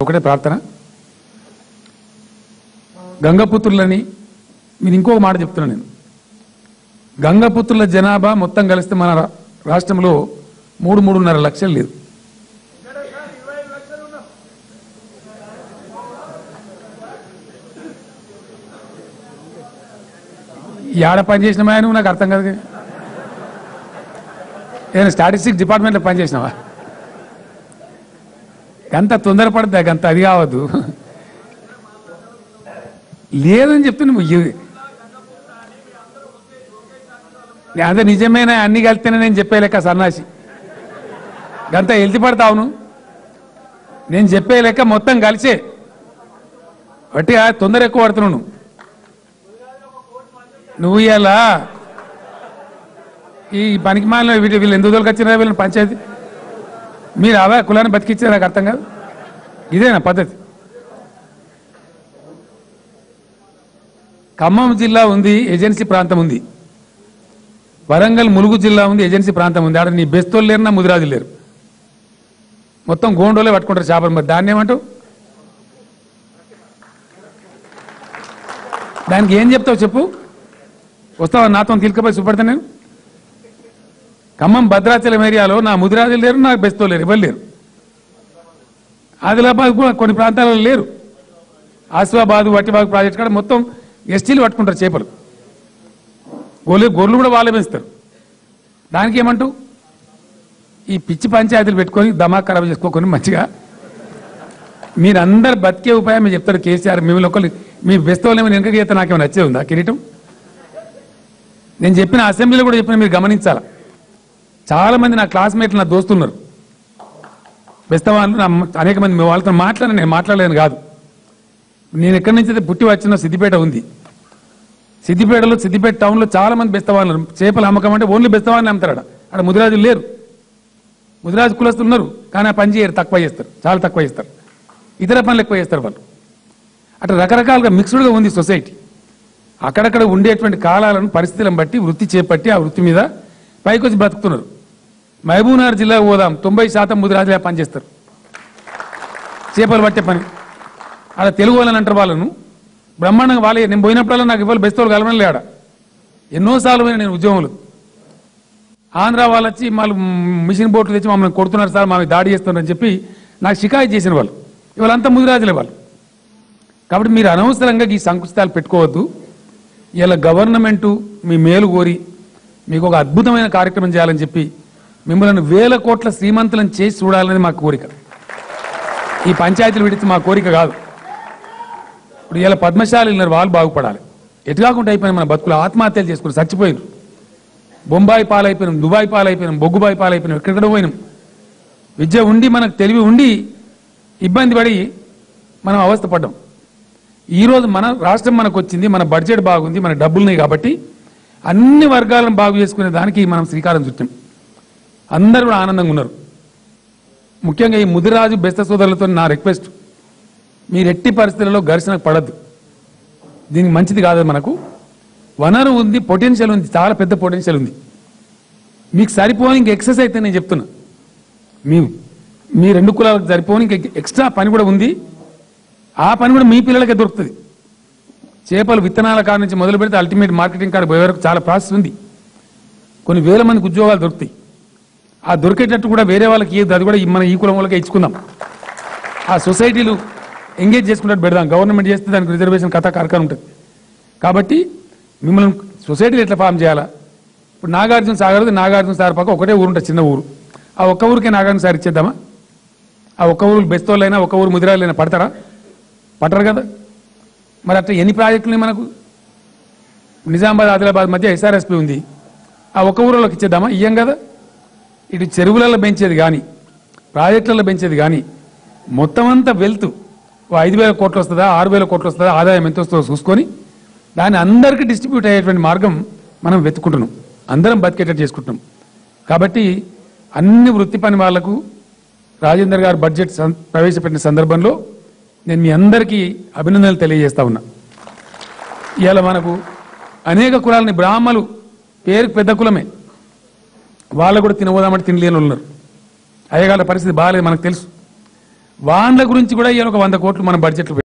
ఒకటే ప్రార్థన, గంగపుత్రులని మీరు ఇంకొక మాట చెప్తున్నా నేను. గంగపుత్రుల జనాభా మొత్తం కలిస్తే మన రాష్ట్రంలో 3-3.5 లక్షలు లేదు. ఏడ పని చేసినామా నువ్వు? నాకు అర్థం కాదు. ఏదైనా స్టాటిస్టిక్స్ డిపార్ట్మెంట్లో పనిచేసినావా? గంత తొందరపడద్దా, గంత అది కావద్దు. లేదని చెప్తున్నా. అదే నిజమేనా? అన్ని కలిస్తేనే నేను చెప్పే లెక్క సన్నాసి. గంత ఎల్తి పడతావును. నేను చెప్పే లెక్క మొత్తం కలిసే బట్టి తొందర ఎక్కువ పడుతున్నావు నువ్వు. ఇలా ఈ పనికి మాలిన వీళ్ళు ఎందుకు దొరికొచ్చినా వీళ్ళని పంచాయతీ మీరు అవా కులాన్ని బతికిచ్చే నాకు అర్థం కాదు. ఇదేనా పద్ధతి? ఖమ్మం జిల్లా ఉంది, ఏజెన్సీ ప్రాంతం ఉంది. వరంగల్ ములుగు జిల్లా ఉంది, ఏజెన్సీ ప్రాంతం ఉంది. ఆడ నీ బెస్తోళ్ళు లేరు, నా ముదిరాజులు లేరు. మొత్తం గోండోలే పట్టుకుంటారు చేపలు. మరి దాన్ని ఏమంటావు? దానికి ఏం చెప్తావు చెప్పు? వస్తావా నాతో తీసుకుపోయి చూపెడతా నేను? ఖమ్మం భద్రాచలం ఏరియాలో నా ముదిరాజులు లేరు, నాకు బెస్తోళ్ళు లేరు, ఎవరు లేరు. ఆదిలాబాద్ కూడా కొన్ని ప్రాంతాలలో లేరు. ఆసిఫాబాద్ వట్టిబాగ్ ప్రాజెక్ట్ కాడ మొత్తం ఎస్టీలు పట్టుకుంటారు చేపలు. గొర్రెలు కూడా వాళ్ళే పెంచుతారు. దానికి ఏమంటూ ఈ పిచ్చి పంచాయతీలు పెట్టుకొని దమాక్ ఖరాబ్ చేసుకోకొని మంచిగా మీరందరు బతికే ఉపాయం మీరు చెప్తారు. కేసీఆర్ మిమ్మల్ని ఒకళ్ళు మీ బెస్తోళ్ళేమో వెనక చేస్తే నాకేమో నచ్చే ఉందా కిరీటం? నేను చెప్పిన అసెంబ్లీలో కూడా చెప్పిన మీరు గమనించాలా. చాలా మంది నా క్లాస్మేట్లు నా దోస్తున్నారు బెస్తవాళ్ళు. అనేక మంది మీ వాళ్ళతో మాట్లాడాను. నేను మాట్లాడలేను కాదు. నేను ఎక్కడి నుంచి అయితే పుట్టి వచ్చిన సిద్దిపేట ఉంది. సిద్దిపేటలో సిద్దిపేట టౌన్లో చాలా మంది బెస్తవాళ్ళు. చేపలు అమ్మకం అంటే ఓన్లీ బెస్తవాళ్ళని అమ్ముతారు. అక్కడ ముదిరాజులు లేరు. ముదిరాజు కులస్తులు ఉన్నారు కానీ ఆ పని చేయరు, తక్కువ చేస్తారు, చాలా తక్కువ చేస్తారు. ఇతర పనులు ఎక్కువ చేస్తారు వాళ్ళు. అట్లా రకరకాలుగా మిక్స్డ్గా ఉంది సొసైటీ. అక్కడక్కడ ఉండేటువంటి కాలాలను పరిస్థితులను బట్టి వృత్తి చేపట్టి ఆ వృత్తి మీద పైకి వచ్చి బ్రతుకుతున్నారు. మహబూబ్నగర్ జిల్లాకు పోదాం, 90% ముదిరాజులే పనిచేస్తారు చేపలు పట్టే పని. అలా తెలుగు వాళ్ళని అంటారు వాళ్ళను బ్రహ్మాండంగా. వాళ్ళే నేను పోయినప్పుడల్లా నాకు ఇవాళ బెస్తోళ్ళు కలవడం లేడా. ఎన్నోసార్లు పోయినా నేను ఉద్యోగంలో. ఆంధ్ర వాళ్ళు వచ్చి వాళ్ళు మిషన్ బోట్లు తెచ్చి మమ్మల్ని కొడుతున్నారు సార్, మాకు దాడి చేస్తున్నారని చెప్పి నాకు షికాయత్ చేసిన వాళ్ళు. ఇవాళంతా ముదిరాజులే వాళ్ళు. కాబట్టి మీరు అనవసరంగా ఈ సంకుచితాలు పెట్టుకోవద్దు. ఇలా గవర్నమెంటు మీ మేలు కోరి మీకు ఒక అద్భుతమైన కార్యక్రమం చేయాలని చెప్పి మిమ్మల్ని 1000 కోట్ల శ్రీమంతులను చేసి చూడాలని మా కోరిక. ఈ పంచాయతీలు విడిచి మా కోరిక కాదు. ఇప్పుడు ఇలా పద్మశాలీలు వాళ్ళు బాగుపడాలి. ఎటు కాకుండా అయిపోయినా మన బతుకులు ఆత్మహత్యలు చేసుకుని చచ్చిపోయినారు. బొంబాయి పాలైపోయినాం, దుబాయ్ పాలైపోయినాం, బొగ్గుబాయి పాలైపోయినాం, ఎక్కడెక్కడ పోయినాం. విద్య ఉండి మనకు తెలివి ఉండి ఇబ్బంది పడి మనం అవస్థ పడ్డాం. ఈరోజు మన రాష్ట్రం మనకు వచ్చింది, మన బడ్జెట్ బాగుంది, మన డబ్బులున్నాయి కాబట్టి అన్ని వర్గాలను బాగు చేసుకునే దానికి మనం శ్రీకారం చుట్టాం. అందరూ కూడా ఆనందంగా ఉన్నారు. ముఖ్యంగా ఈ ముదిరాజు బెస్త సోదరులతో నా రిక్వెస్ట్, మీరు ఎట్టి పరిస్థితులలో ఘర్షణకు పడద్దు. దీనికి మంచిది కాదు. మనకు వనరు ఉంది, పొటెన్షియల్ ఉంది, చాలా పెద్ద పొటెన్షియల్ ఉంది. మీకు సరిపోని ఇంక ఎక్సెస్ అయితే నేను చెప్తున్నా, మీ 2 కులాలకు సరిపోని ఇంక ఎక్స్ట్రా పని కూడా ఉంది. ఆ పని కూడా మీ పిల్లలకే దొరుకుతుంది. చేపలు విత్తనాల కాడ నుంచి మొదలు పెడితే అల్టిమేట్ మార్కెటింగ్ కాడ పోయే వరకు చాలా ప్రాసెస్ ఉంది. కొన్ని వేల మందికి ఉద్యోగాలు దొరుకుతాయి. ఆ దొరికేటట్టు కూడా వేరే వాళ్ళకి ఏది, అది కూడా మన ఈ కులం వాళ్ళకే ఇచ్చుకుందాం. ఆ సొసైటీలు ఎంగేజ్ చేసుకున్నట్టు పెడదాం. గవర్నమెంట్ చేస్తే దానికి రిజర్వేషన్ కథ కార్యక్రమం ఉంటుంది. కాబట్టి మిమ్మల్ని సొసైటీలు ఎట్లా ఫామ్ చేయాలా? ఇప్పుడు నాగార్జున సాగర్ పక్క ఒకటే ఊరు ఉంటుంది, చిన్న ఊరు. ఆ ఒక్క ఊరికే నాగార్జున సాగర్ ఇచ్చేద్దామా? ఆ ఒక్క ఊరు బెస్తోళ్ళైనా ఒక్క ఊరు ముదిరాలైనా పడతారా? పట్టరు కదా. మరి అట్లా ఎన్ని ప్రాజెక్టులు మనకు? నిజామాబాద్ ఆదిలాబాద్ మధ్య ఎస్ఆర్ఎస్పీ ఉంది. ఆ ఒక్క ఊరిలోకి ఇచ్చేద్దామా? ఇయ్యం కదా. ఇటు చెరువులలో పెంచేది కానీ ప్రాజెక్టులలో పెంచేది కానీ మొత్తం అంతా వెల్త్ 5,000 కోట్లు వస్తుందా, 6,000 కోట్లు వస్తుందా, ఆదాయం ఎంత వస్తుందో చూసుకొని దాన్ని అందరికీ డిస్ట్రిబ్యూట్ అయ్యేటువంటి మార్గం మనం వెతుక్కుంటున్నాం. అందరం బతికేటట్టు చేసుకుంటున్నాం. కాబట్టి అన్ని వృత్తి పని వాళ్లకు రాజేందర్ గారు బడ్జెట్ ప్రవేశపెట్టిన సందర్భంలో నేను మీ అందరికీ అభినందనలు తెలియజేస్తా ఉన్నా. ఇవాళ మనకు అనేక కులాలని, బ్రాహ్మలు పేరుకు పెద్ద కులమే, వాళ్ళు కూడా తినబోదామంటే తినలేని ఉన్నారు. అయ్యగాళ్ళ పరిస్థితి బాగాలేదు మనకు తెలుసు. వాళ్ళ గురించి కూడా ఇవాళ ఒక 100 కోట్లు మన బడ్జెట్లో